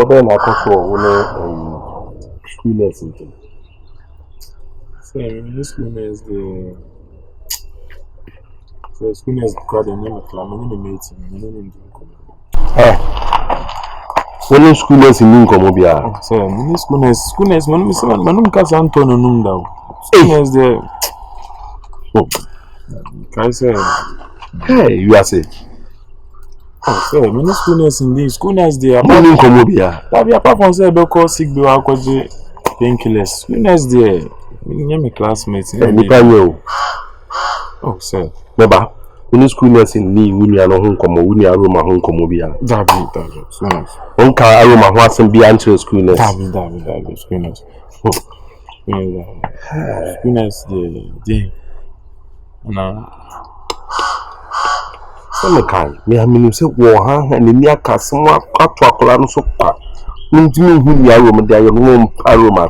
be na control we schoolers into. So schoolers the so schoolers crowd and name claim me meeting me When schoolers in Ninko Mobia. So mini schoolers manum ka Antonio num da. Schoolers the can say Hey, you are saying. So many schoolers in the schoolers there. Ninko Mobia. That be apart from say be call sick be wa kwaje painkillers. Schoolers there. Me classmates. Oh, sir. Baba, when schoolers in Ni Winia no Honkomo, Winia Aroma Honkomo Bia. Dabi, schoolers. Onka Aroma wasn't be answer schoolers. Dabi, schoolers. Schoolers, the na. Some kind, me have been say war, and in near Casamo, Quatracolan so far. Minty who the Aroma, they are your Aroma.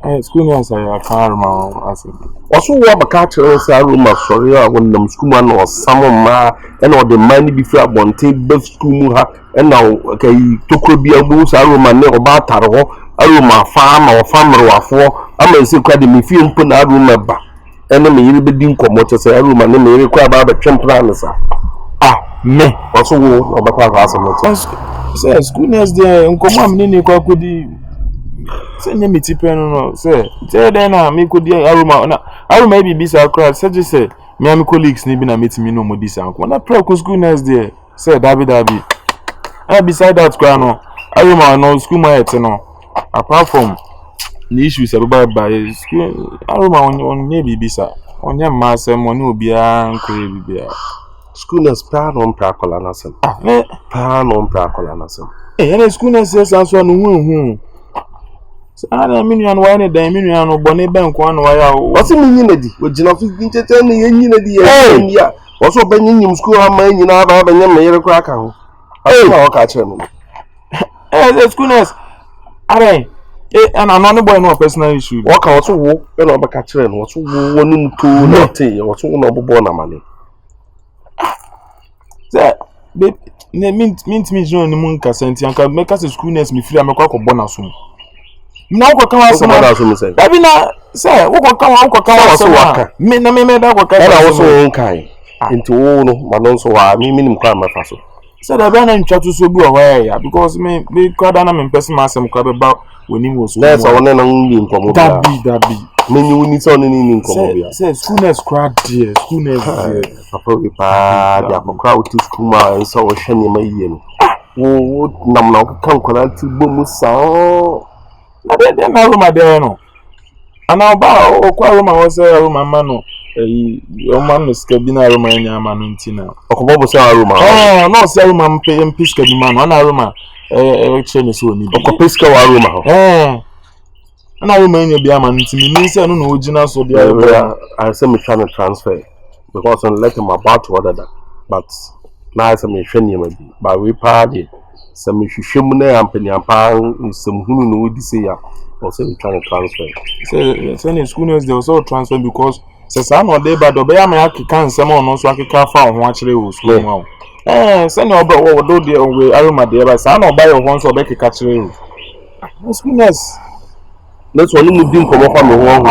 Schoolers are a farmer, as also, what a catcher Aroma, sorry, when them schoolman or some ma, and all the money before one table school, and now, okay, to be a boost Aroma, never about Aroma farm or farmer or four. I may say, quite me feel put Aroma back. And then me be doing commotors, Aroma, and me require about the champions. Me, also, about say schoolers there, and come on, Nini Cockody. Say me tipen no say tell them na me could Aroma be bisa crowd say just say me and my colleagues ni be na meet me no more this anko na pray ko school nurse there say dabi beside that crowd no Aroma no school mate no apart from the issues about by school Aroma on be bisa onye masem oni obi a nkore bibia school nurse plan on prakola na sem plan on prakola na sem any school nurse say so no hu Ana minian wine da minian no bone ben kwa no ya o wase minyina di ogina fi ntete na yenyina di ya waso banyanyim school ama nyina ba banya meyere kwa aka ho aso wa ka kire no school nurse are ana no boy no personal issue waka waso wo e no ba ka kire no waso wo wonu mto na te waso no obobo na mane say be ne mint me join ni mun ka senti anka make us school nurse me free amekwa ko bonaso na uko kama sama dabi na say uko kama sama me na me da uko kama era woso nkai nti wo no manon so wa me minim kwa mafa so say dabi na ntwa to so bi o wa ya because me kwada na me person asem kwa be ba woni wo so na so wona na nni nkomo dabi me ni woni so ni nkomo bia say schoolness crowd there schoolness there papa we pa dia ko crowd to school ma so wo hwe ni ma yie no wo nam na kan kona ti bomu sao na de na Aroma there no ana ba okwa Aroma wo say Aroma ma no o ma no ska bi na Aroma nya ma no ntina okobo bo say Aroma no say Aroma mpe ska bi ma no na Aroma chene so ni okope ska wa Aroma ho na Aroma nya bi ama ntimi ni say no na ogina so there I say me trying to transfer because on let him about to order that but now I say me hwe ni ma bi ba we pa de some hwehwem na ampani ampa some hunu no di say ya or say we trying to transfer say in school nurse they also transfer because say sa no dey bad obe ya ma akeka nsem ono so akeka fa ho akere wo school ma say no obe wo do dey we Aroma dey ba sa no oba yo ho so obe keka kire wo school nurse let's one mu din komo fa me ho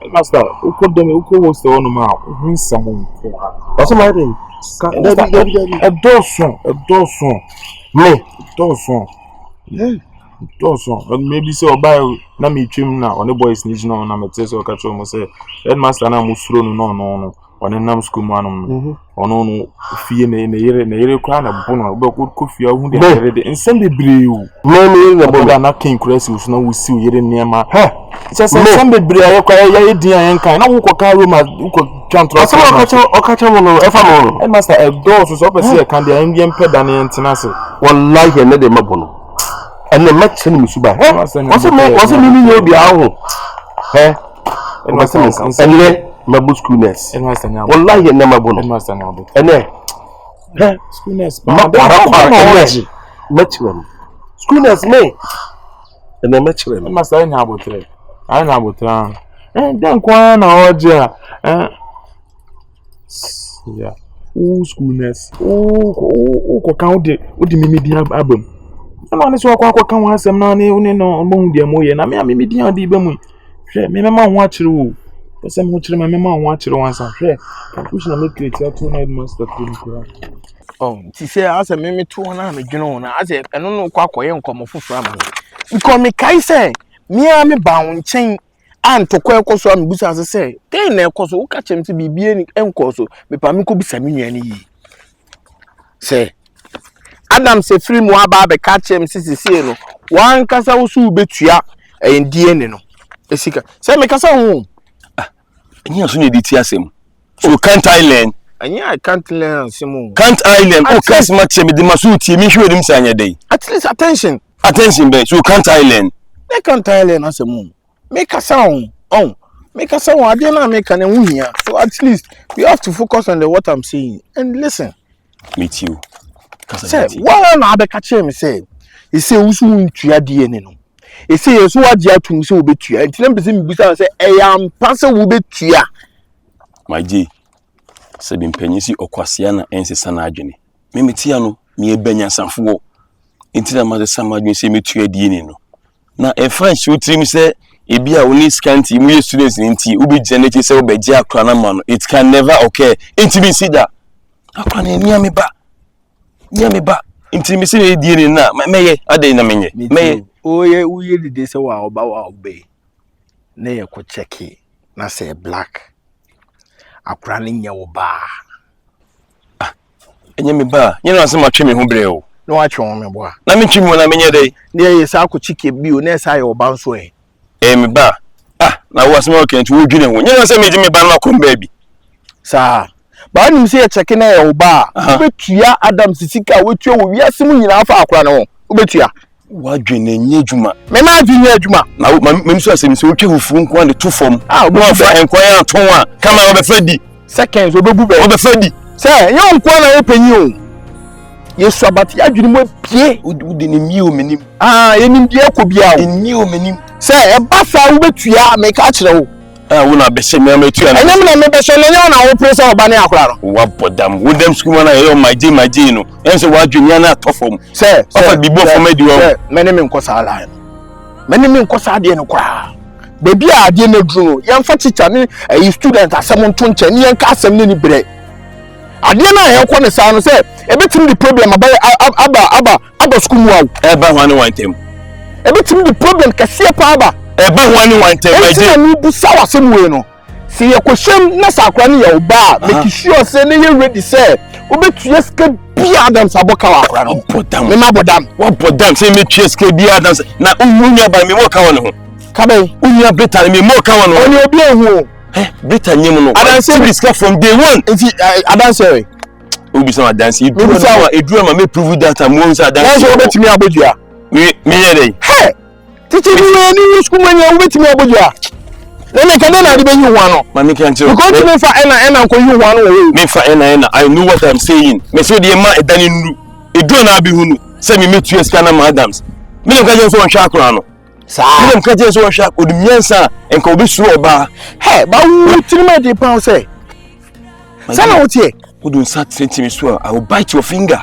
Headmaster uko dem uko wo say ono ma hu nsam nko also my thing Dawson. Me, Dawson. Dawson. Maybe say oba na me twem na one boys ni jina na me tese o ka tro mo say headmaster na mo furo no one nam school man ono no fie na yere kwa na bo no ko fie hu de yere de nsem bebre o me na bo na king crazy so na wusi o yere niema se nsem bebre aye kwa ya din ayen kan na wo ko ka Aroma wo ko twantro okacha mo no efa mo headmaster e do so person e kan de ayen peda na entina se wallahi ene de mabo no ene match ni misuba wase me ni obi aho ene mabu school nurse wallahi ene mabo no headmaster na abo ene school nurse match school nurse me ene match headmaster anya abotre den kwa na oje yeah school nurse ko kan odi mimi di abam no so akwa kan wa asem na ne no mo hu de mo ye na me di ade ba mu hwe me mema ho akire wo asem ho kire me mema ho akire wansa hwe push na me create to Headmaster to me kura oh ti say asem me to na me dwene na ase eno no kwa koye nkomo foforo ama because me kai say me a me ba won chen antokwa ekoso am busa ase say den na ekoso wo ka chem ti bibie ni enkoso me pa me ko bisa me nua ni yi say Adam se free mu aba be ka chem sisi no wan kasa wo su betua endie ni no esika say me kasa ho Anya so ne di ti asem. So can't I learn? I can't learn Simon. Can't I learn? Oh, cause much me the masuti me hwe dim sanya day. At least attention. Attention be. So can't I learn? They can't I learn asem. Make a sound. Oh, make a sound. I didn't make an here. So at least we have to focus on what I'm saying and listen. Meet you. Say, what na be catch me say. He say usu ntua die ne no. He say yeso wagye atum say obetua. Enti na mpese mbusa say e yam pase wo betua. My G. Se bi mpanyisi okwasea na ensesa na adwene. Me metia no me ebanya sanfo. Enti na ma de samadwene se metua die ne no. Na e fan show trim se ebi a oni scanty mu students nti ubi generate se obegye akra na ma no. It can never occur. Enti bi see that. Akra na nia me ba. Nia me ba. Enti mi se die ne na meye ade na menye. Meye oye uye dide se wa oba wa obe. Na ye ko check na say black. Akra ne nya oba. enye me ba. Nye na se ma twe me ho bre o. No wa twe me bo a. Na me twe me na menye dey. Na ye sa ko chike bio na sa ye oba nso e. Me ba. Na wo asema okay nti wo dwene ho. Nye na se me je me ba na kom ba bi. Sa ba nim se ye check na ye oba. Obetua Adam sisika wetua wo wiase mu nyina afa akra no. Obetua. Wa dwene nye adwuma. Me ma dwene adwuma. Na me so asem se wo twe hufu nko ande to fom. Wo fa enko ya aton a kama wo be fadi. Seconds obebu be. Wo be fadi. Say ye nko na ye panyi o. Yesu abati adwene mo pie. Udi ni mi o menim. Ye nim die ko bia o. Ni o menim. Say e ba fa wo betua me ka kire wo. Wo na be se me ametua na. Enyam na me be so nya na wo presa oba ne akora no. Wa bodam. Wo dem skuma na ye my J no. Ense wa dwene na atofom. Say ofa bibo fom adi wo. Me ne me nkosa ala. Me ne me nkosa ade no kwa. Baby a ade na duro. Yemfa teacher ne student asem nto nche ne yenka asem ne ni bre. Ade na ye ko ne sa no say ebetim the problem aba school mu aw. E ba ho ne one time. Ebetim the problem kase pa aba. E ba ho ne one time my J. Ni bu sawa sem we no. See ye question na sakra ne ye oba make sure say ne ye ready say obetua ska bi Adam saboka wa akra no. Bodam. Me ma bodam. Wa bodam say me tua ska bi Adam na unya ba me mo ka won ho. Kabe Unya beta me mo ka won ho. Oni obi ehu. Beta nyem no. Adam say risk from day one. Enti Adam say Obi say dance edura ma me prove that am won say dance. Yes, obetimi abodua. Me ye dey. Hey! Titi ni school manya obetimi abodua. Nene kan na de benyi ho ano. Ma me kan tell. Because me fa ena ko yi ho ano we. Me fa ena I know what I'm saying. Me say the ma edani nru. Edura na abi hunu. Say me metu eska na madams. Me no ka je so on sha akora no. Sa. Me no ka je so on sha odumyansa enka obi su oba. Hey, ba wu tinima de pa say. Sana wotie. Wouldn't sat me so I will bite your finger.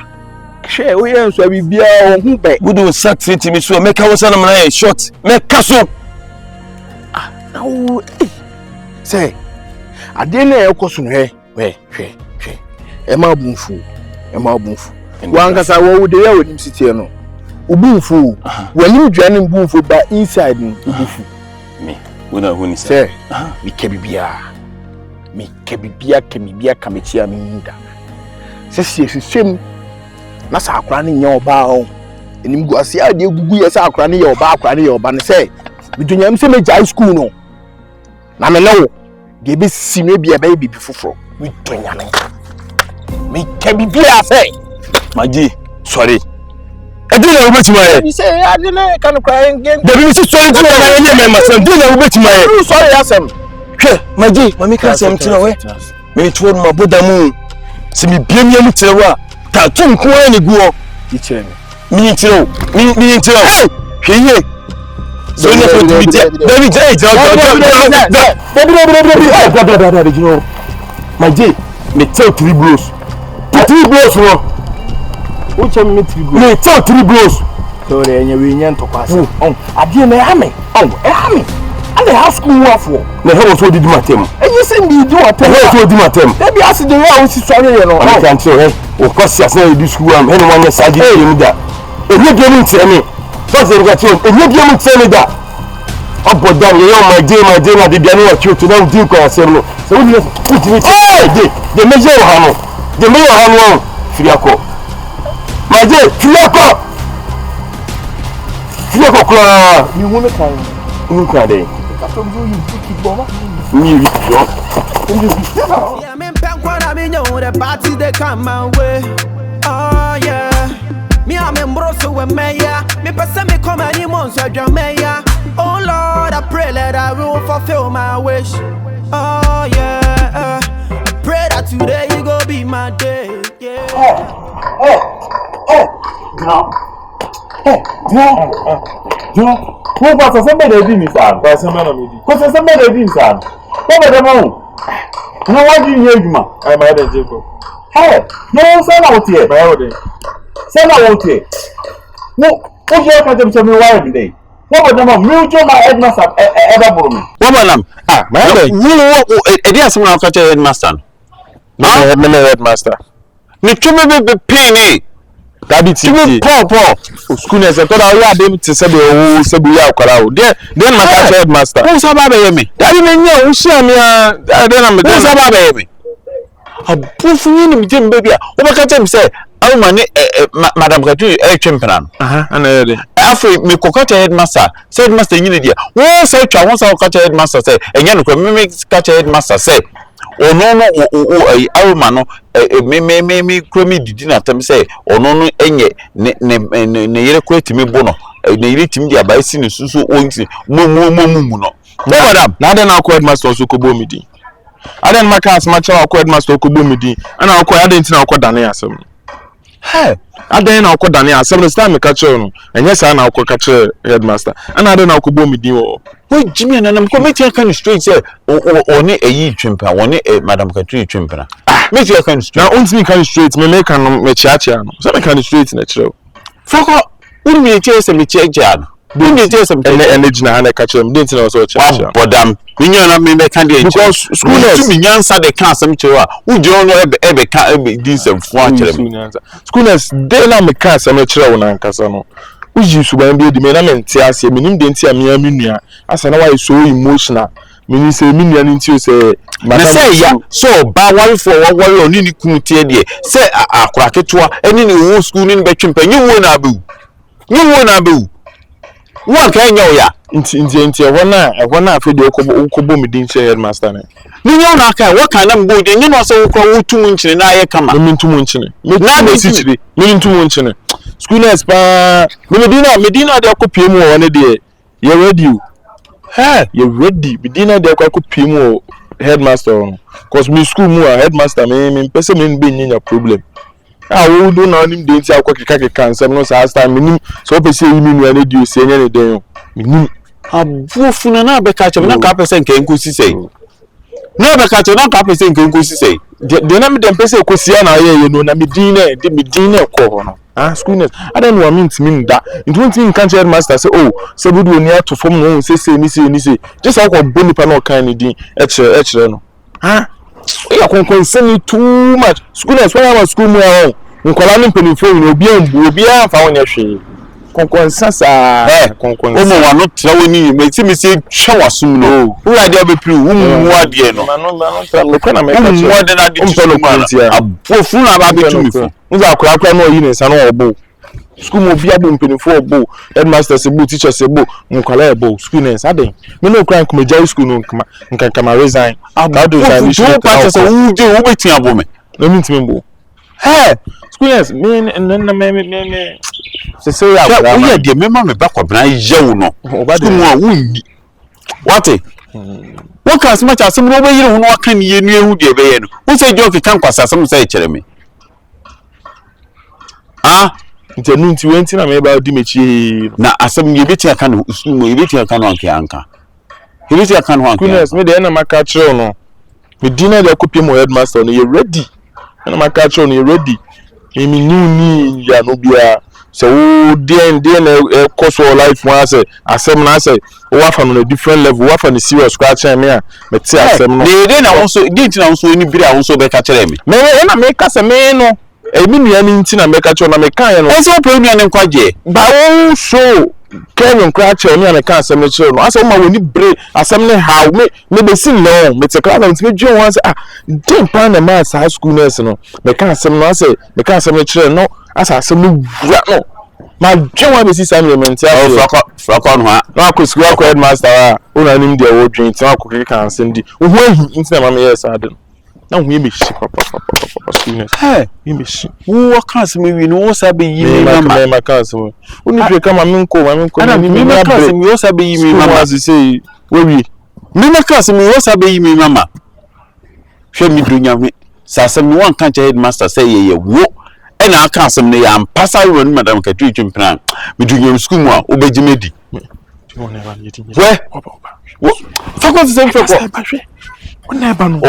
Share we enso bibia o hu be. Wouldn't sat me so make a was na short. Make kaso. Now say ade na ekoso no we hwe. E ma bunfu. Wan kasa wo de ya wonim sitie no. Ubunfu. Wanim dwane mbunfu ba inside no ubufu. Me. Wona honi say. Me kebibia. Me kemibia kamechia minda. Sesi sesem na sa akra ne nya oba o. Enim gu ase ade gugu ye sa akra ne ye oba ne say. Bidunyam se me high school no. Na me lewo. De be sime bia ba bibi foforo. Bidunya ne. Me kebibia say. Maji, sorry. Edina ubeti maye. You say adina kan cry again. De bi sorry to na ye me masam. Edina ubeti maye. You sorry asem. Maji, mami ka sem tira we. Me tuwo ma bodamu. Si mi biam ya mu tira wa. Ta tu nko ani guo. Ichire me. Mi tira. Hey! Hweye. So ne ko mi je. David J. Maji, me tell 3 blows. 3 blows ro. Which am me 3 blows? Me tell 3 blows. So the we nyan to pass. Oh, adie na ame. Oh, ame. And the house school work for. Na he was odi matem. And you say me do what? He was odi matem. Maybe ask the way I see sorry, you know. I can't tell him. Of course, I say this school am anyone yes I did him that. If you give me tell me. What's the question? If you give me tell me that. Up down, you know my day, na the biano wa chiu to now do ko asem no. So we put me. The measure hano. The measure hano. Filiako. My day, Filiako. Filiako kula. You want to come? You can dey. After you keep bomb. Me you. Yeah, me pen kwa na me know the party they come my way. Oh yeah. Me am embroso we meya. Me pesa me come any months meya. Oh Lord, I pray that I will fulfill my wish. Oh yeah. I pray that today you go be my day. Yeah. No. Who was somebody did this and by somebody did. Because somebody did this and. What about them? No, what do you hear, man? I'm a Jacob. Hey, no, send out here. By all day. Send out here. No, what's your catch me every day? What about them? Mutual my headmaster ever for me. What about them? Ah, my head. Someone catch a headmaster. No, headmaster. Me too be pain. That be Paul. Schoolers and thought I them to say the Sebuya crowd. Then my catch headmaster. Who's about me? That even you share me. Then I'm Who's about me? A proof in him, baby. What can I say? Oh, Madam Gatu, a champion. And After me, Cockatcha headmaster, said Master Unity. Well, such I once our catch headmaster say, and you know, catch headmaster say. Oh no, Aroma me crummy did not say, or no, ne quit me bono, ne reach him there by seeing Susu owns Muno. madam, now then I'll quite master Sukubo midi. I then my cast much our quite master Kubo midi, and I'll quite didn't know what Dania some. Hey, I then I'll quite Dania some time catch on, and yes, I now catch headmaster, and I don't know Kubo midi. Wait, Jimmy, and I'm committing a kind of straight say, or ne a ye chimper, one a Madam Catri chimper. Make your kind of straight. Now, only kind of straight, me make an mechacha, some kind of straight in the show. Fuck up, wouldn't be a chase and me check Jan. Wouldn't be a chase and energy and I catch them, didn't know so. But damn, we know me candidate because school to me, young Sunday can't some cheer. Would you know ever can't be decent for schoolers, they now make cast a mature on Casano. Who used to be the men, Tias, meaning didn't see a mere as I know why so emotional. Meaning, say, million into say, yeah, so, by one for one warrior, Nini Kunti, say, I crack it to her, and in the whole school in Betchimp, you won't abu. You won't abu. What can you, ya? Intia, one night for the Okobo Midin headmaster. You know, what kind of good, and you know, so called 2 inches and I come. Meaning 2 inches. Meaning 2 inches. Schoolers, Medina, they could pay more on a day. You're ready. Hey, you're ready. Medina, they could pay more headmaster. Cause me school more headmaster, me person being in a problem. I will do not him didn't say I could cancer, no last time. So, I say, you mean when you say any day. A wolf and another catch of 1% can say. Never catch a 1% can say. The name of the person could see an eye, you know, Medina corner. Ah, schoolers. I don't know what mean that. It won't mean country headmaster say, oh, so good when you have to form no say, just how a bonny panel kind of thing, no. Ah, we are concerned too much. Schoolers, when I was school more, when Colin Penny phone will be found your shade. Conquensa, Omo not telling me, make me say, show us soon. No, who are there be true? What dear no, look when I make more than I did. A fool about me. Uza kwa no yinesa no obo school mo bia bo mpeni for obo headmaster se bo teacher se bo nkwala ebo schoolers aden me no kran kuma jai school no nkama resign about those I wish to pass so who dey who betin abo me no mean me bo hey schoolers me se ya bra we dey me ma me back obna yewu no school mo a wunni what what can so much as some no be yire hu no aka ni yenu ehu dey be ye no who say joke kan kwasa some say kire me ah nti wenti na me ba di mechi na asem ye beti aka no school ye beti aka no anka ye beti aka no anka goodness me dey na maka chiro no me dinner dey copy mo headmaster no you ready na maka chiro no you ready me ni ya no bia So dear course of life one say asem na say we from on a different level we from the serious scratch me me ti asem no they na also date na also ni bira also be ka kire me me na me ka se me no emi nua ni nti na me ka kire na me kan no e so pro nua ne nkwaje ba o show Kenyan crash me and can asem kire no asem ma woni bre asem ne how me be sin no me te class na me dwen wan say dem plan na ma sa school nurse no me kan asem no say me kan asem kire no asa asem no no ma dwen wan be si sam element ya frako no ha na ko school ko headmaster una nim dia wo dwen ti akọ keke kan asem di wo ahi nti na ma me yes ade na wo me shi papa school nurse me shi wo kan asem wi no wo sa be yi me mama ma kan asem uni pre kama me nko me ma kan asem wo sa be yi me mama say we me ma kan asem wo sa be yi me mama hwe mi dunya me sa asem no wan kan headmaster say ye wo ena aka asem ne ya mpasa ro ni madam ka twitwi mpran me dunya school mu a obeji medi we faculty say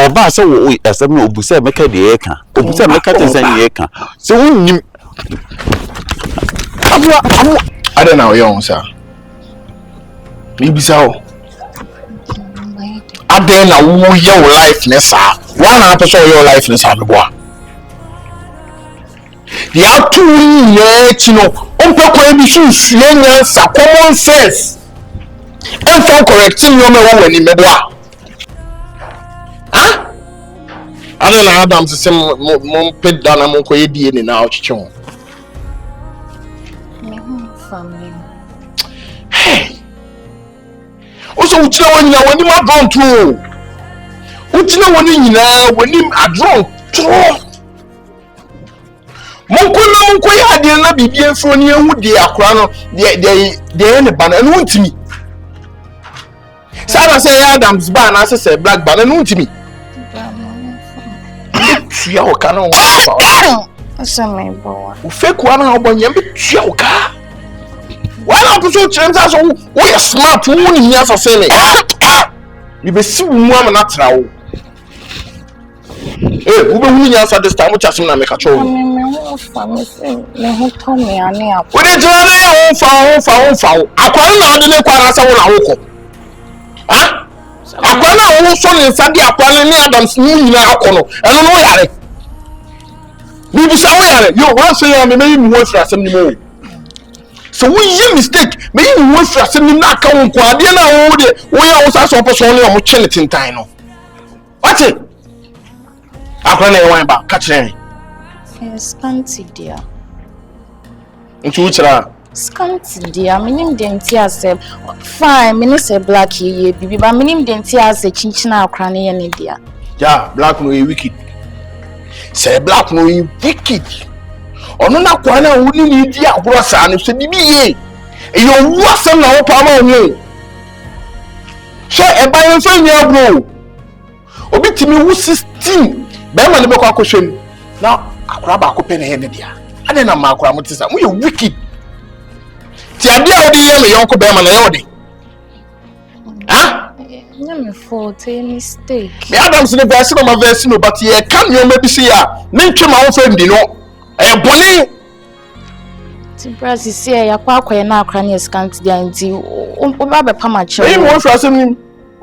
oba say wo asem no obusa meka de ye kan obusa meka te say ye kan so wonnim amu ada na oyo nsa bibisa o ada na wo ye wo life ne sa wa na person your life ne sa meboa ya tu ye chino onpe ko ebi su nya sa common sense and for correcting your me wani meboa ada na adam se mo pet dana mo ko yedie ni na ochiche ho family. Hey! Also, uchina wanyina wani ma drone too. Uchina wani nyina wani a drone too. Munko ya de na bibi enfo ni ehu de akora no de ne bana enu ntimi. Sana say Adams ba na say black bana enu ntimi. Tia o kana o. Asa me bo. U fake wa na obonye be tia o ka. Why not so change us we are smart who ni here for selling. You be see mu am na tra wo. We be hu nya this time which asem na make a cho. Me family say me ho to me ani apo. We dey try na fa. Akwari na ade ne kwara sa wo na wo ko. Akwari na wo so ne nsa di akwari ni Adams ni nyina akọ no. Eno no yare. Bibi sa wo yare. Yo, wan say ya me mu ho fra asem ni mo. So we ye mistake me you want to asem na aka won ko ade na wo de wo ya wo sa so person le o mo chene tintan no what it akwa na wan ba ka kire Scanty dia. ntu chira Scanty dia minim denti asem fine me say black ye bibi ba minim denti ase chinchina akra ne ye ne dia. ja black no e wicked say black no e wicked ono na kwa na wuni ni di agoro sa no se bibi ye eyo wu asem na wo pa ma wo she e ba yen fa nya bro obi timi wu 16 be ma ne be kwa akohwem na akora ba ko pe na ye ne dia ade na ma akora mutisa mu ye wicked ti ade a odi ye me yonko be ma na ye odi Na me fault a mistake. me Adams ne verse no ma verse no but ye kan yo ma bi se ya me ntwe ma wo fa ndi no boni Timbrasi say ya kwa na akra ne Scanty dia nti o ba be pama che. me mo fra asem nim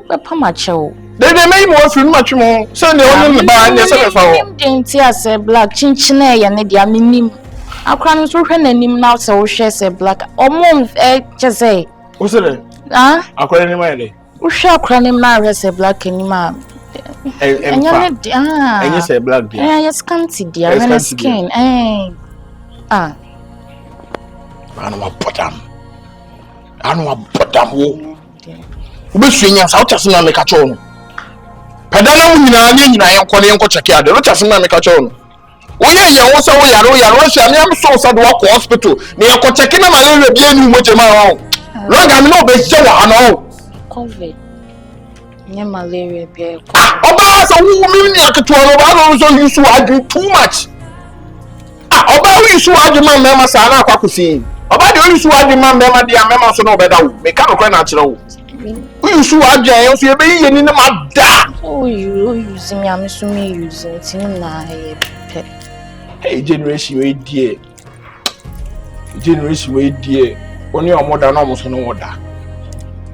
Be pama che o. de me mo fra no ma twe mo se ne onye me ba anya se be fa wo denti ase black chinchina ye ne dia minim. Akra no so hwe nanim na se wo hwe se black. Omo che say. o se le akora ni ma ye Wo hwe akra nim na hwe se black anima. Enye say black dia. Yes, Scanty dia, when skin. Anu abodam wo. Ube suenya sa ucha sima me kacho no. Pedana mu nyina yenko cheke ade. Ucha sima me kacho no. Oye ye wo sa wo yare wo hia me am so sa do ko hospital. Me yenko cheke na malaria bia ni mo jema ho. Longa me no be je wa no. COVID. Nye malaria bia. Oba sa wo mi ni aketo no ba no so use adu too much. Oba we use adu man me ma sa na akwakosi. Oba de use adu man me ma dia me ma so no be da wo. Me ka no kwa na kire wo. We use adu ayen so ye be ye ni ma da. Oh you use me am so me use it na he pe. Hey generation we die. generation we die oni omoda na omoso no woda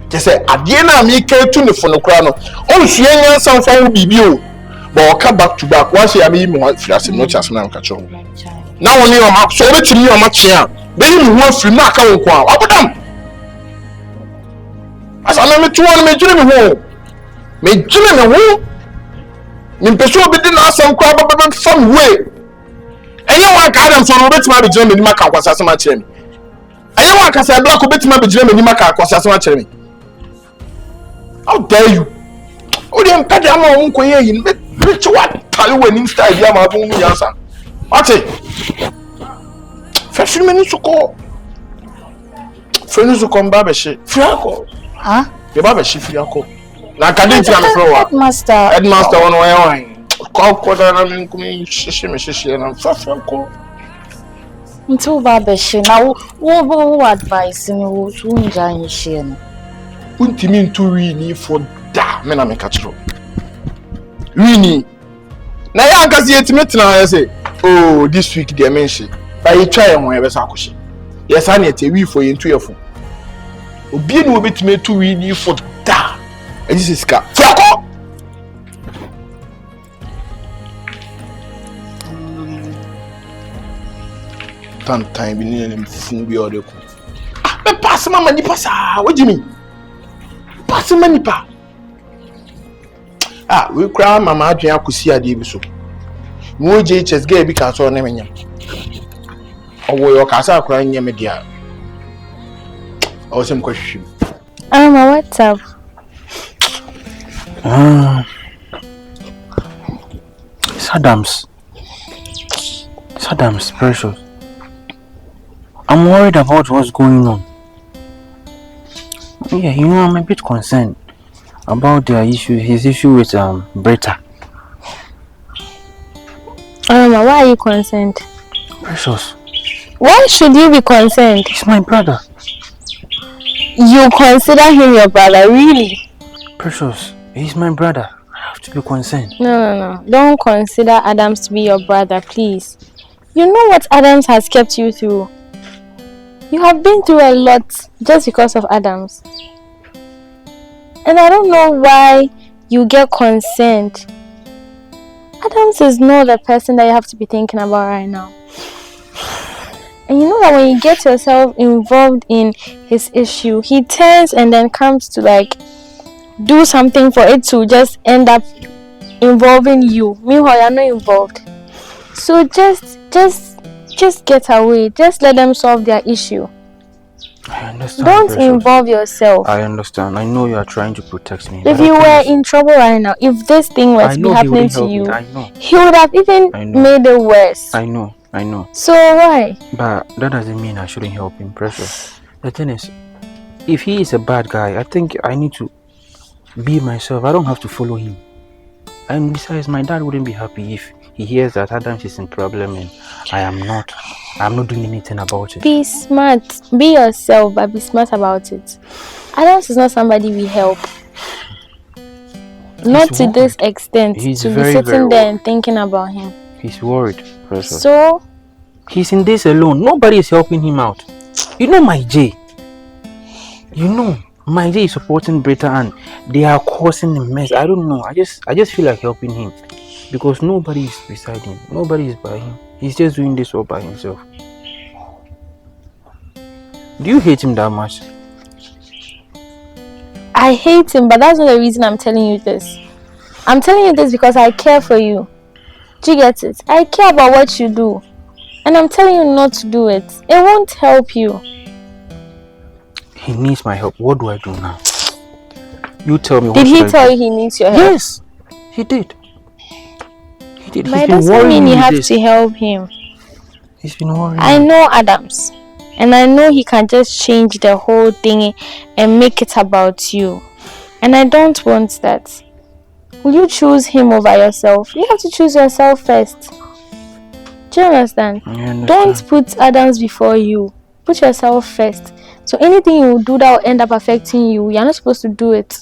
je say adie na me ka tu ne fo no kra no on sua nyansa fa wo bibi o but o ka back to back once ya me mo fiase no chase na ka cho na woni o ma so be timi o ma che a be ni ho afiri na aka wo ko a abodam asa na me tuwa me jure me ho me peso be di na asam kra ba fam way enye wa ka adam so no betima be jire me ni maka kwasa asama che me enye wa ka say black betima be jire me ni maka kwasa asama che me. How dare you? Oh, the empty amount of money in which what tell when in style the amount of answer. What's it? First minute to call. Friends to come babeshi. Fiako. Huh? The babeshi fiako. Na kadenti am flower. Headmaster on way. Call quarter and come shishi and fiako. Until babeshi now what advice in wo to njan share no. Untimi nturi ni for da me na me ka kiro wini na ya ankasi etimi tena ya say oh this week dey mention by you try ho e be sa akohye yes an ete we for yentu yefo obi ni obetimi tu wi ni for da ejisi sika fako time bi ni nem fun bi odeku me pass mama ni passa what do you mean pass many pa we cry mama adwen akosi ade bi so mo JHS ga bi ka so na menya owo yo ka sa akra nya me dia awesome question What's up? Saddam's precious. I'm worried about what's going on. Yeah, I'm a bit concerned about their issue, his issue with Brita. Why are you concerned? Precious. Why should you be concerned? He's my brother. You consider him your brother, really? Precious, he's my brother. I have to be concerned. No. Don't consider Adams to be your brother, please. You know what Adams has kept you through. You have been through a lot just because of Adams. And I don't know why you get concerned. Adams is not the person that you have to be thinking about right now. And you know that when you get yourself involved in his issue, he turns and then comes to do something for it to just end up involving you. Meanwhile, you're not involved. So just get away. Just let them solve their issue. I understand. Don't precious. involve yourself. I understand. I know you are trying to protect me. If you were in trouble right now, if this thing were to be happening to you, he would have even made it worse. I know. So why? But that doesn't mean I shouldn't help him, precious. The thing is, if he is a bad guy, I think I need to be myself. I don't have to follow him. And besides, my dad wouldn't be happy if he hears that Adams is in problem and I'm not doing anything about it. Be smart. Be yourself, but be smart about it. Adams is not somebody we help. Not to this extent. He's to very, be sitting very there and thinking about him. He's worried, precious. So? He's in this alone. Nobody is helping him out. You know my J. My J is supporting Brita and they are causing a mess. I don't know. I just feel like helping him. Because nobody is beside him. Nobody is by him. He's just doing this all by himself. Do you hate him that much? I hate him, but that's not the reason I'm telling you this. I'm telling you this because I care for you. Do you get it? I care about what you do. And I'm telling you not to do it. It won't help you. He needs my help. What do I do now? You tell me. Did he tell you he needs your help? Yes, he did. But it doesn't mean you have to help him. He's been worrying. I know Adams. And I know he can just change the whole thing and make it about you. And I don't want that. Will you choose him over yourself? You have to choose yourself first. Do you understand? I understand. Don't put Adams before you. Put yourself first. So anything you do that will end up affecting you, you're not supposed to do it.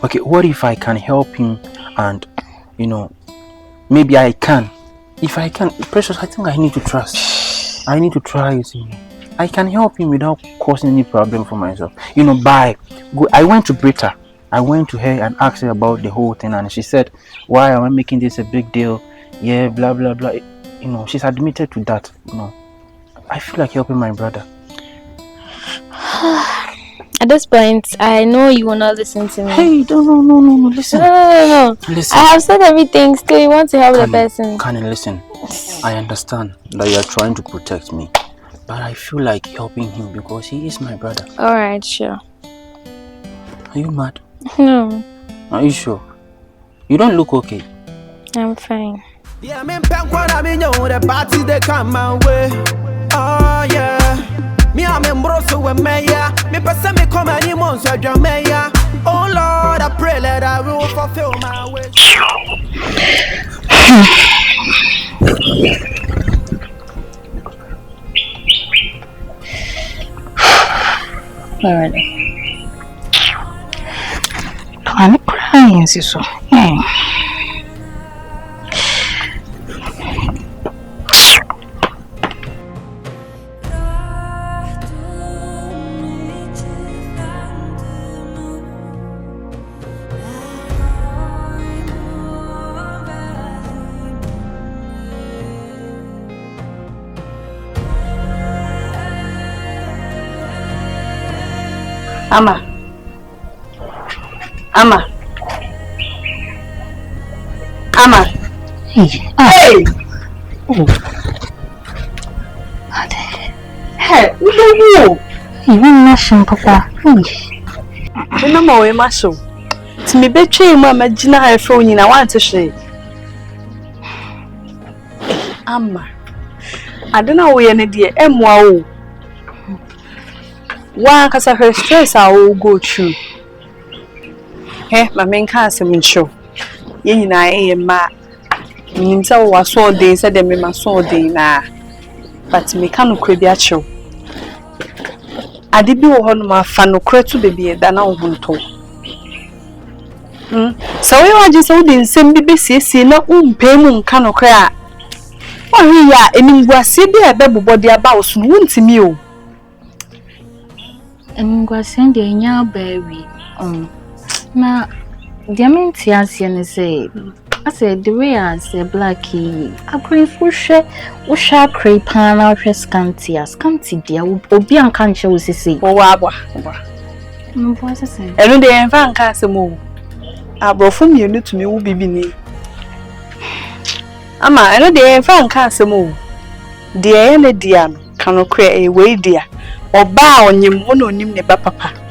Okay, what if I can help him and, maybe I can. If I can, precious, I think I need to trust. I need to try it. I can help him without causing any problem for myself. I went to Britta. I went to her and asked her about the whole thing, and she said, "Why am I making this a big deal? Yeah, blah blah blah." She's admitted to that. I feel like helping my brother. At this point, I know you will not listen to me. Hey, no, listen. No. Listen. I have said everything. Still, you want to help the person. Can listen? I understand that you are trying to protect me, but I feel like helping him because he is my brother. All right, sure. Are you mad? No. Are you sure? You don't look okay. I'm fine. Yeah, I'm in the party they come my way. Oh yeah. Me I'm in Broso with Maya. Me person me come any months I drum Maya. Oh Lord, I pray that I will fulfill my wish. Alright. I'm crying, so. Ama. Hey. Hey, what do you? You want papa? Remember we must show. To me betray mama Gina I phone you I want to say. Ama. I don't know where any dear MWO. One cause of her stress I will go through. My main cancer mean show. Ye na ma means I was so days said them my so day na. But me can't crave at show. I did be on my fan no cretu baby than I won't talk. So we are just all in same BBC no payment can cry. Oh, yeah, and in Guasibi a baby body about soon won't me. And was send a young baby. Now, the main say, I said, the way I say, Blackie, I crave for share, or shall creep pan out Scanty, dear, will be unconscious, say, oh, Abba. What's I say? And the infant cast a move. I brought from you to me will be beneath. Ama, I know the infant cast a move. Dear, and the dear cannot create a way, dear, or bow on you, one on him, never papa.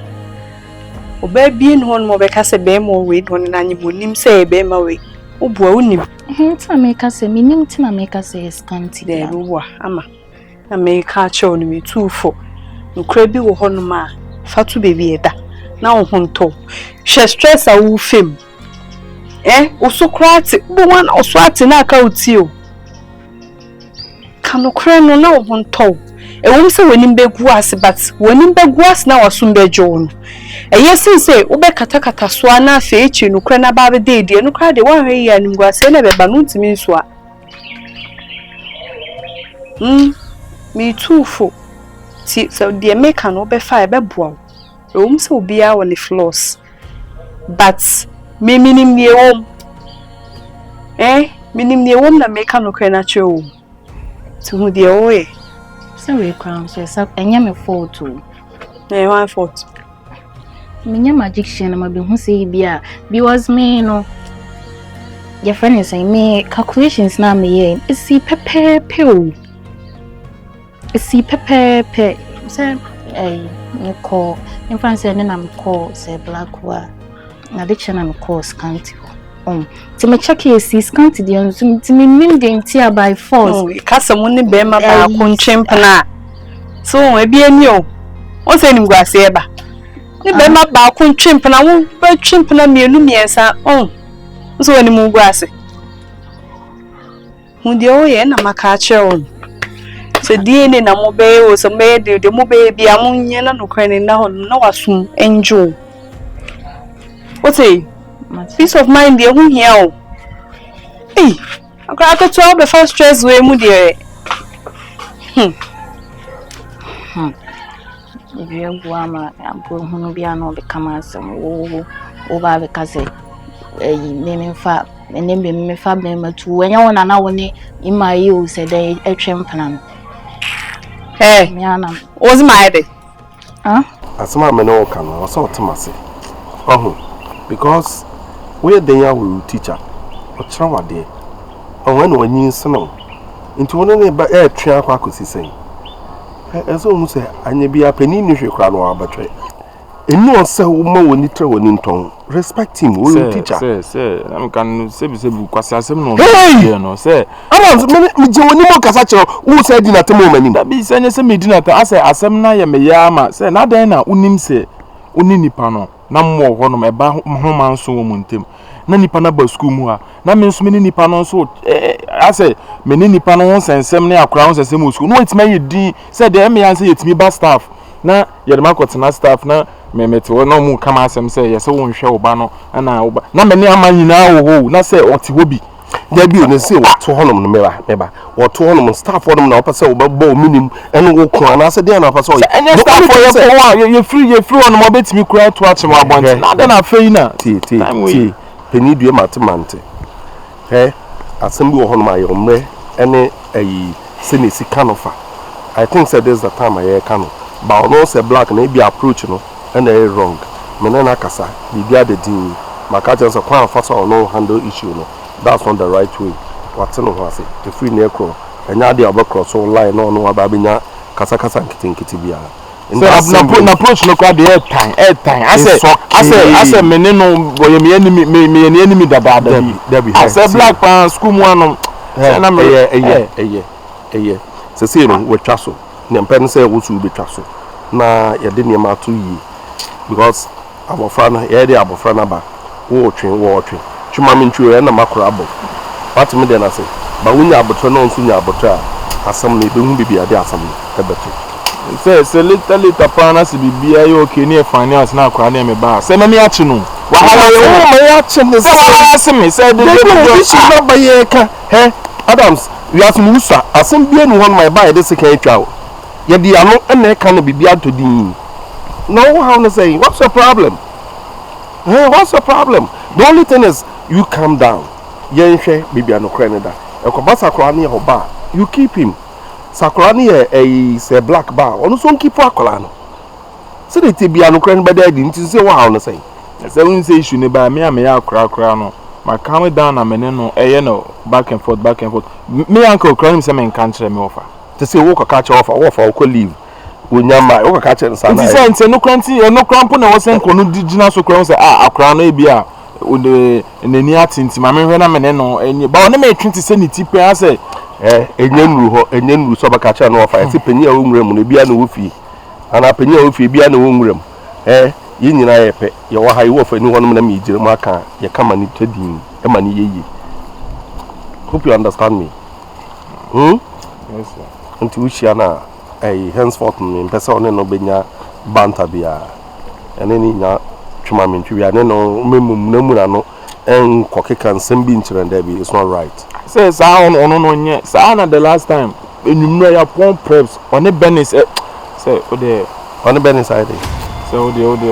O baby in one more because a bear more weight one and you would him say a bear my way. O boy, hint I make us a meaning to make us a Scanty there. Ama, I may catch on me too for no crabby or honma, fatu baby da. Now honto. She stress a woo film. Also cracked but one or swat in a coat you. Cano cran no now honto. A woman say when in beg was, but when in beg was now a soon be John. A yes, say, Ube Katakata swana fetch no crana baby day, dear, no cry the one way and was never balloon to me swat. Me too for. See, so dear make an obe fire bebo. Rooms will be out on the floors. But me meaning near home. Meaning near home that make no crana show. To who dear away. So we crown says up and yam a fault too. One fault. Minya magician, I'm a who say was me no. Your friend is saying me calculations now me is see pepe pill. Is see pepe say you call in France and then I'm called say black wa. Now the channel I'm called Scanty. To me check here see Scanty the on to me mean the entire by force. Oh, cast some money be my chimpana. So we be a new. What's any guasieba? The be my balcon chimpana won't be chimpana me lumiensa. So any more grassy. When the old end of my catcher on. So DNA na mobe was a maid, the mobe be among yen no cranning now, no assume angel. What's a peace of mind, dear who here? Hey, I got 12 the first stress way, moody. If you go, I'm going to be an old camasum. Oh, by because naming fab, and naming me fab name to when you want an hour in my use a champion. Hey, Miana, what's my idea? huh? As my men all can, or so to myself. Oh, because we're the young teacher. What's wrong with it? And when you snow into one of the air track, I could see saying, as almost say, and you be a penny in your crown or battery. And no so more when you throw an inton. Respect him, will teacher. Say, I'm can say because I no. Hey! No, say. I don't me Johnny Mocasacho, who said in at the moment. That be send me dinner. I say, asem na ye me yama. Say, na den na unim se, uni nipa no. Na mo hɔ no eba ho man so wo muntem. Na nipa na ba school mu ha. Na me nso me nipa no so I say, me nipa no ho sensem na akora ho sensem school. No it me yedi. Say the me yan say yetimi ba staff. Na ye de makɔte na staff na me mete wo na mu kama asem say ye se wo nhwɛ wo ba no na wo ba. Na me ne ama nyina wo ho. Na say ɔte wo bi. There be on say what to honum meba or to honum staff for them now pass over bow minim and go crown. I said, then I pass over. And staff for you free on my bit me cry to watch my bonnet. Now then I feel na. T penny do matamante. Hey, assembly on my omre any a senisi canofa. I think said this the time I hear cano. But no say black maybe approach no and they wrong. Menena kasa, the other dean. My catchers are quite fast or no handle issue no. That's not the right way. What's no one say? The free necro and now the other cross all line no babinya kasa kitibia. So I'm approach no crowd the airtime. I said meneno boy me enemy da bad. I said black pan school mu anom. Na me se say no we twaso. Nem pen say wo su be twaso. Na ye de niam ato yi because abofra na ye de abofra na ba wo twen. Chuma minchu na makura abo. What me then I say? But when you abotro no nso nya abotro a asam na be hu bibia de asam ebete. Say later pana si bibia yo okay na finance na akura na me ba. Say me achi no. Wahala yo me achi no. Say me say the she no ba ye ka. He Adams, we have to musa asam bia no one my buy this can twa. Ye di ano na ka na bibia to din. No how to say what's the problem? Hey, what's the problem? The only thing is you calm down. Yenche bibi ano kreneda. Ekoba sakrani oba. You keep him. Sakrani say black bar. Onu so keep akola no. Say the tibi ano kreneda dey di nti say what how no say. Say when say issue ne ba me ya akra no. Ma calm down na mene no no back and forth. Me uncle kra him say me kan kire me offer. To say wo ka catch offer wo leave. Onyama wo ka catch nsana. Nti say no krampo na wo say nkono digina so kra say akra no e bia ode enani atinti ma me hwe na mene no enye ba one me twenti se ni tipe ase enyenru so ba catch no offer ese penyi a wo nwrem no bia na wo fi ana penyi a wo fi bia na wo nwrem yi nyina ye pe ye wo ha ye wo fa ni honom na me jire mu aka ye kama ni tadin e ma ni yeye. Hope you understand me. Yes sir. Unti ushia na henceforth me pesa one no benya banta bia ene ni nya twuma me ntwi ane no memum na mu na no en kokeka nsem bi nkyere nda bi it's not right. Say sa ono no nye sa na the last time enyumra ya pon preps one benis say ode one benis side say ode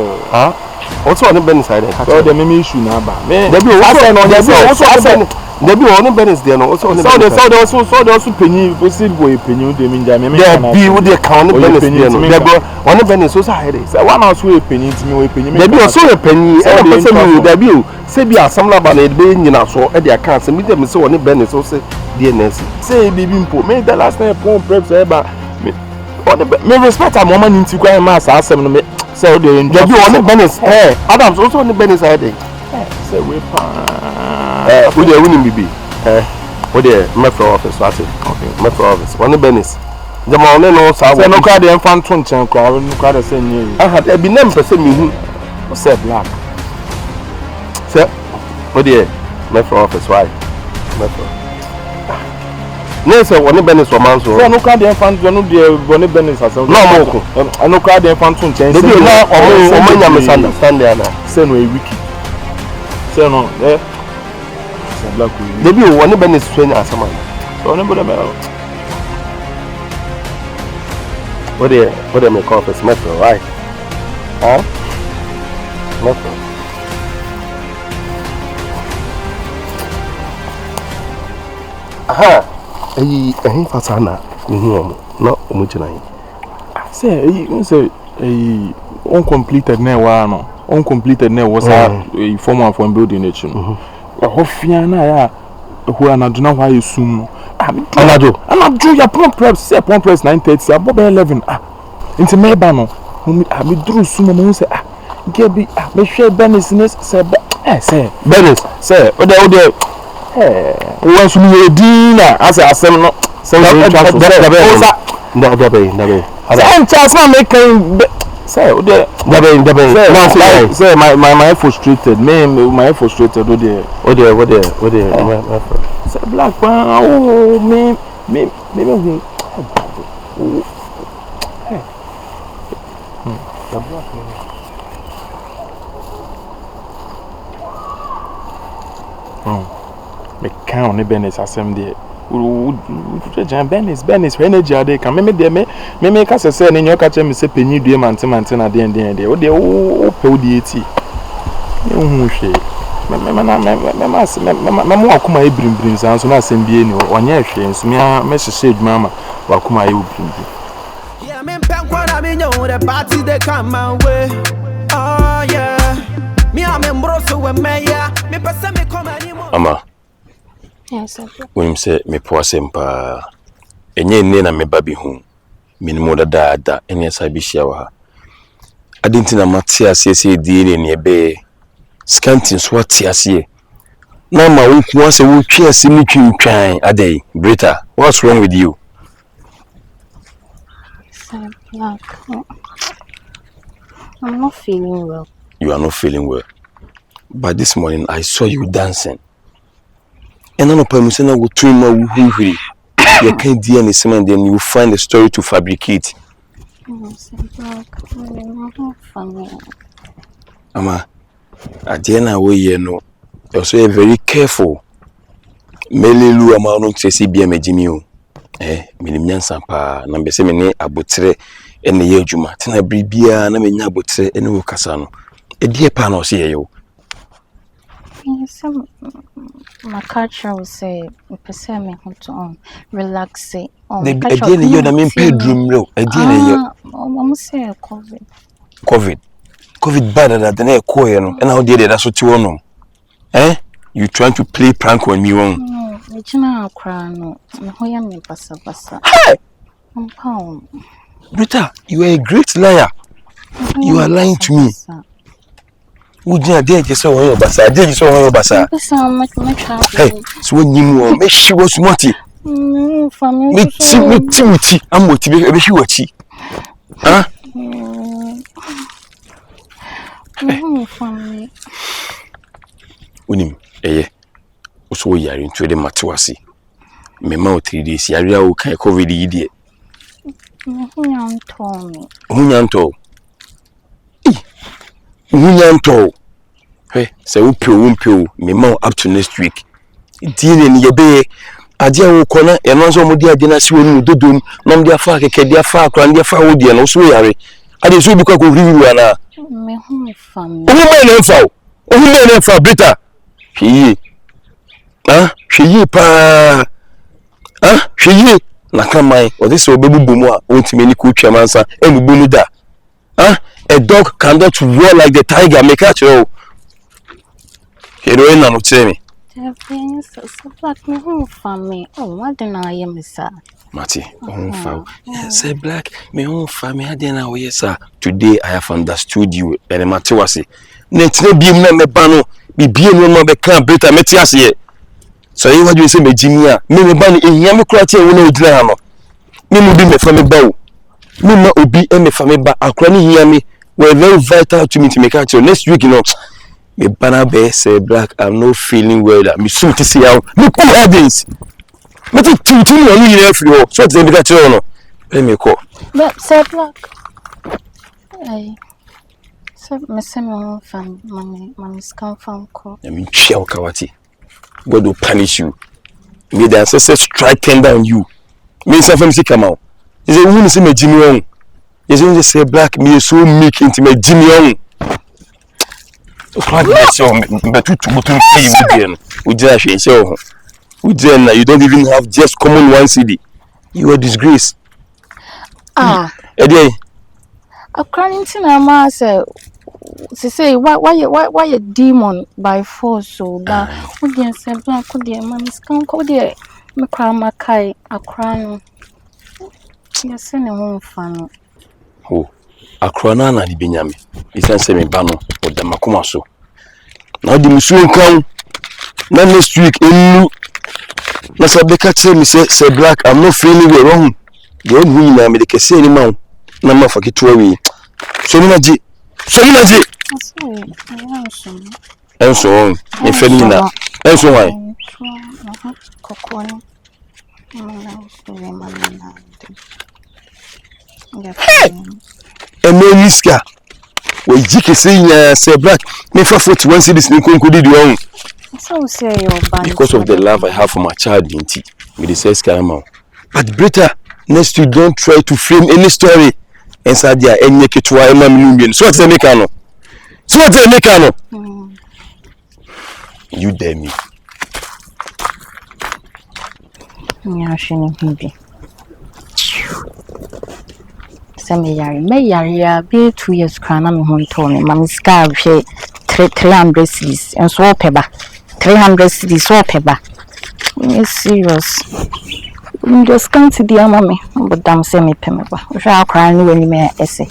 what's one benis side so the me issue na ba me debi o say no debi one benis there no so so penny possible boy penny de me nja me debi wo de ka one benis there no debi one benis so side say one house we penny ti me we penny debi o so we penny e person me debi o say bi asam la ba na be nyina so e de aka say me dem say one benis so say DNS say bibi mpo me the last time pon preps e ba me respect am woman nti kwa ma sa asem no me say ode enjoy debi one benis Adams also one benis side say we pa we dey win bibi we dey metro office what okay metro office one benis jama one no sa say no crowd dey fan to nchen kwa no crowd say nye e bi na mpese me hu say black say we dey metro office why metro no say one benis o man so say no crowd dey fan to no dey one benis as no mo ko no crowd dey fan to nchen say no o manya misunderstand there na say no e wiki say no debi o one benis so nya asama so ne bodo me What do you call for semester, right? Huh? Semester. Aha. Fasana. No, umuchina. Say, uncompleted now, uncompleted now was a former from building it. Hofiana, ya, who are not know why you soon. I'm not do your pump press, say pump press 9:30, I'm 11. Into Maybano, whom I be drew soon, say, Gabby, I share Bennis, say, Bennis, say, what they once we a dinner, as I said, no, say, say my frustrated my frustrated what there say black me me count the Bennis assembly Bennis energy ade kan me ka se ne nyoka che me se penyi due mante na de o de o pe o de eti me hu hwe me mo akoma e brimbrim san so na asembie ni onye hwe nso me hyehyɛ adwuma ma wakoma e brimbrim yeah me penkwa na me nyo the party they come my way oh yeah me am embroso we me ya me pese me come anymore ama. Yes, sir. When say me poor sempa enye nne na me babi hu minimo da enye sabi shiawa adinti na mate ase die ne ebe Scanty so ate ase na ma wo ku ase wo twi ase mi twintwan adai Brita, what's wrong with you? Sir, Black, I'm not feeling well. You are not feeling well, but this morning I saw you dancing. And no permission go to my hungry. You can't do anything, and then you find a story to fabricate. Ama, at the end of the year, no, you're so very careful. Melelu ama no say bia majimi minimnya sampa na mbese me ne abotre ene ye adwuma tena bibia na menya abotre ene wo kasa no edie pa na o se ye yo. Yes, my culture will say, "Person me to relax." The idea you na me bedroom room. Idea you. I'm say COVID bad that na e koye no. Na how dey that so ti wono. You trying to play prank on me one? No, it's not cry no. Me hoya me pasa. Hey, I'm Brita, you are a great liar. You are lying to me. Would you dare just say your basa? Dare you say your basa? Hey, so when you know, me she was smarty. Me Timothy, I'm motivated. Me she was she. Huh? family. Unim, also we are into the matuasi. Me mouth 3 days. Yari au kai COVID idie. Hunyanto. Hunyanto. Hey, say umpio. Me mouth up to next week. Dine ni yebe. Adia wo kona enonzo mo dia na si wonu dodom na mo dia fa keke dia fa akra dia fa wo dia no so yare ade so bi kwa ko riru ana Me hu fam ohu me na fa Brita hwi hwi pa hwi na kamai o this obebubu mu a ontime ni ku twamansa enubu nu da a dog cannot roar like the tiger make catch you heroin na no teme so Black me hu family. Oh, what then I am sir. Mati, say Black, me home family. I didn't know sir. Today I have understood you. And Mati was it. Net no be me bano. Be no more be can Brita metias ye. So you what you say me Jimia. Me bano in yam crate we no dra no. Me no be me family bow. Me ma obi e me family ba akra ni hear me. Were very vital to me to make out next week you know. Me bana be say Black, I'm not feeling well. Me soon to see how me pull heavens. Me to on you every day. So they be that you know. Let me call. But sir Black. Hey. So me say me fam mommy come from call. I mean chill kawati. God will punish you. Me the ancestors strike tender on you. Me say fam see come out. He say who say me Jimmy on. Yes, you say black me so meek intimate Jimmy on. But to pay you again. You don't even have just common 1 CD. You are disgrace. Eddie. A crying to my master. Say why a demon by force so that would you say black could dear man scum could dear Macrama Kai a crown. You're sending home fun. Oh, a cronana di Binyami. It's a semi bano or the Makumaso. Now the Musun come. Now next week in Nasabeka tell me say black, I'm not feeling wrong. The only winner me the say any man. Nama for Kitwari. So much. And so on. If any now. And so why? A Moniska. We Jiki say black. Me for 41 cities in Kunku wrong. So say because of the love I have for my child in tea. With the says Caramel. But Britta, next you don't try to frame any story. And said there and make it to a million. So what's the mechano? So what's the mechano? You dare me. Yeah, she need May be 2 years cranam home told me, Mammy Scar 300 cities and swap peba 300 cities swap peba. It's serious. Just Scanty dear mammy, but damn semi pemba. We shall cry when you may essay.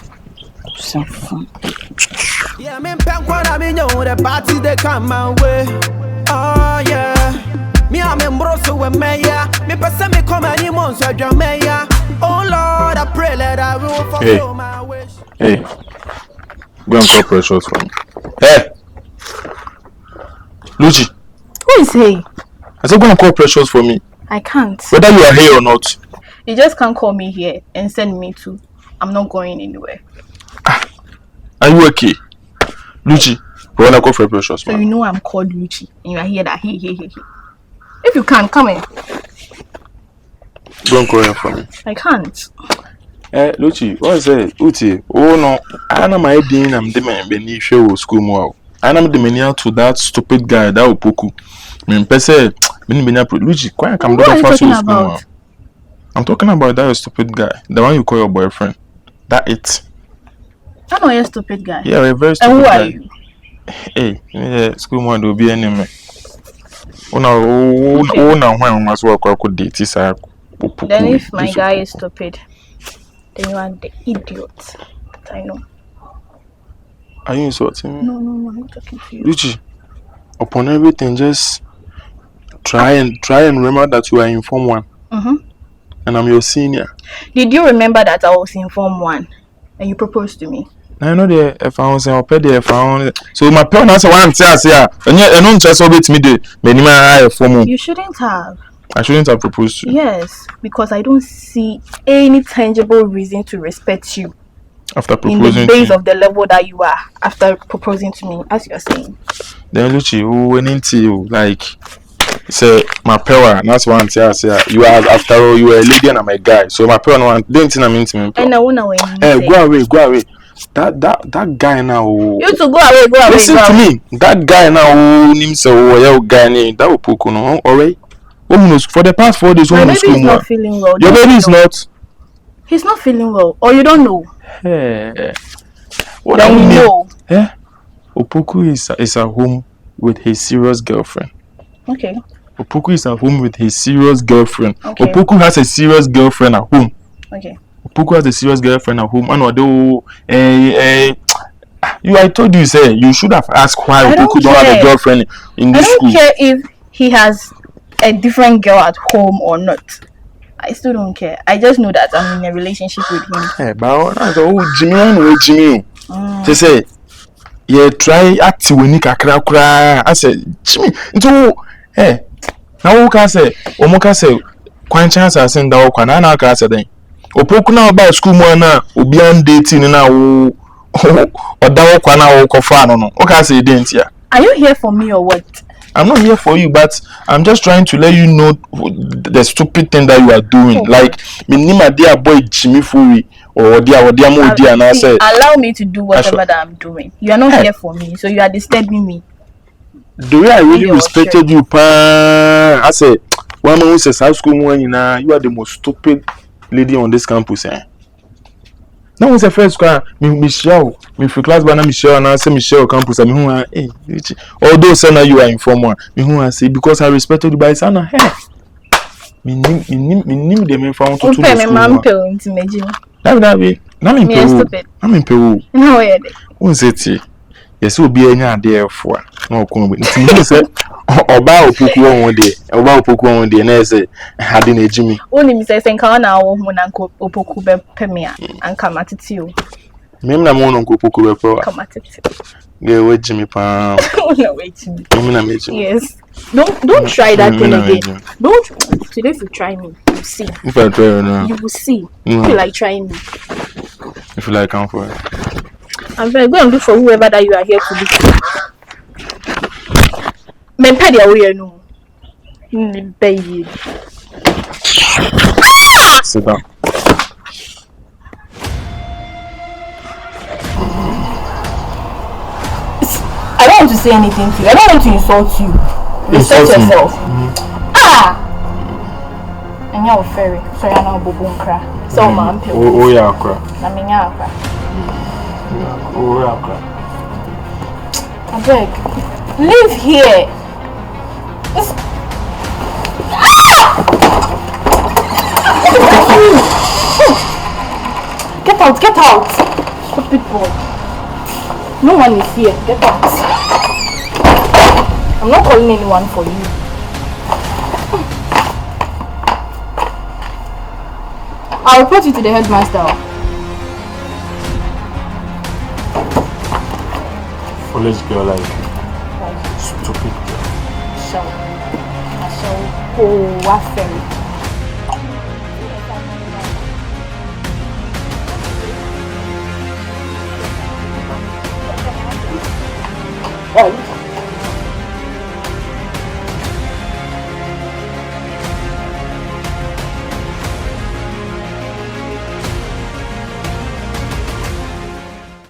Yeah, I'm in Pankwana, I know the party they come my way. Oh, yeah. Me, I'm in Brosso with Maya. Me, person me come any monster, Jamaya. Oh, Lord, I pray that I will fulfill my wish. Hey, go and call precious for me. Hey, Lucy. Who is he? I said go and call precious for me. I can't. Whether you are here or not. You just can't call me here and send me to. I'm not going anywhere. Are you okay? Lucy, go and call for precious. So you know I'm called Lucy and you are here that he. If you can't, come in. Go and call him for me. I can't. Lucy, what is it? Uti, oh no, I am my dean, I'm the man beneath show school more. I am the mania to that stupid guy, that Opoku. Lucy, why come down for school? I'm talking about that stupid guy, the one you call your boyfriend. That it. I know you're a stupid guy. Yeah, a very stupid guy. And who are you? Hey, school one will be enemy. Oh no, when must work I could date this. Then if my guy is stupid, then you are the idiot. I know. Are you insulting me? No, I'm not talking to you. Lucy, upon everything, just try and remember that you are in Form 1. And I'm your senior. Did you remember that I was in Form 1 and you proposed to me? I know the if I was in Opedi, so my parents want to say, and don't just obey me the minimum form. You shouldn't have. I shouldn't have proposed to you. Yes, because I don't see any tangible reason to respect you. After proposing in the base of the level that you are after proposing to me, as you're saying. Then Lucy, who went into you like say my parent, that's one thing I say you are after all you are a lady and I'm a guy. So my parent want don't think I'm into me. And I wanna win. Hey, go away. That guy now. You to go away. Listen to me. That guy now names a guy named that Opoku no alright. For the past 4 days, my baby is not feeling well. Your baby is not. He's not feeling well, or you don't know. Hey. What then you know? Yeah. Opoku is at home with his serious girlfriend. Okay. Opoku is at home with his serious girlfriend. Okay. Opoku has a serious girlfriend at home. Okay. Opoku has a serious girlfriend at home. I told you, say you should have asked why Opoku don't have a girlfriend in this school. I don't care if he has a different girl at home or not. I still don't care. I just know that I'm in a relationship with him. Hey, but Jimmy. She say, yeah, try act when you kakra. I said, Jimmy, hey, now who can say, Omoka say, quite chance I send out Kanana Casa then. Opoku now about school mana, Obian dating now, or Dawo Kana or Kofano. Okay, say, didn't ya? Are you here for me or what? I'm not here for you, but I'm just trying to let you know the stupid thing that you are doing. Like, minima dear boy Jimmy Fury or dear mo dear, and I said, allow me to do whatever that I'm doing. You are not here for me, so you are disturbing me. The way I really respected you, pa, I said, one man who says high school one, you are the most stupid lady on this campus, eh? Now was the first car, Michelle, me for class banana Michelle, and I say Michelle campus. I mean, who are although Sana you are informer, me who I say because I respected you by Sana. Hey, me name them in front of two. Okay, my mom pay into me. That be. I'm in Peru. No way. Who's it? Yes, will be any idea for no comment. You say about Opoku one day, about Opoku one day, and I say had in a Jimmy. Only Mr. Senkana or Monanko Opoku Pemia and come at it you. Memna mono Opoku come at it. Go with Jimmy Pam. No waiting. Yes. Don't try that thing again. Don't today if you try me, you see. If I try now, you will see. If you like trying me. If you like come for it. I'm very going to do for whoever that you are here to do. Men pay their way no. Baby. Sit down. I don't want to say anything to you. I don't want to insult you. Respect yourself. And you're fairy. So you're not bobo cry. So man, oh yeah, cry. I mean, yeah, cry. Oh yeah, cry. I beg, live here. Get out, get out. Stupid boy. No one is here. Get out. I'm not calling anyone for you. I'll report you to the headmaster. Foolish girl like stupid girl. I shall. Oh, what fairy.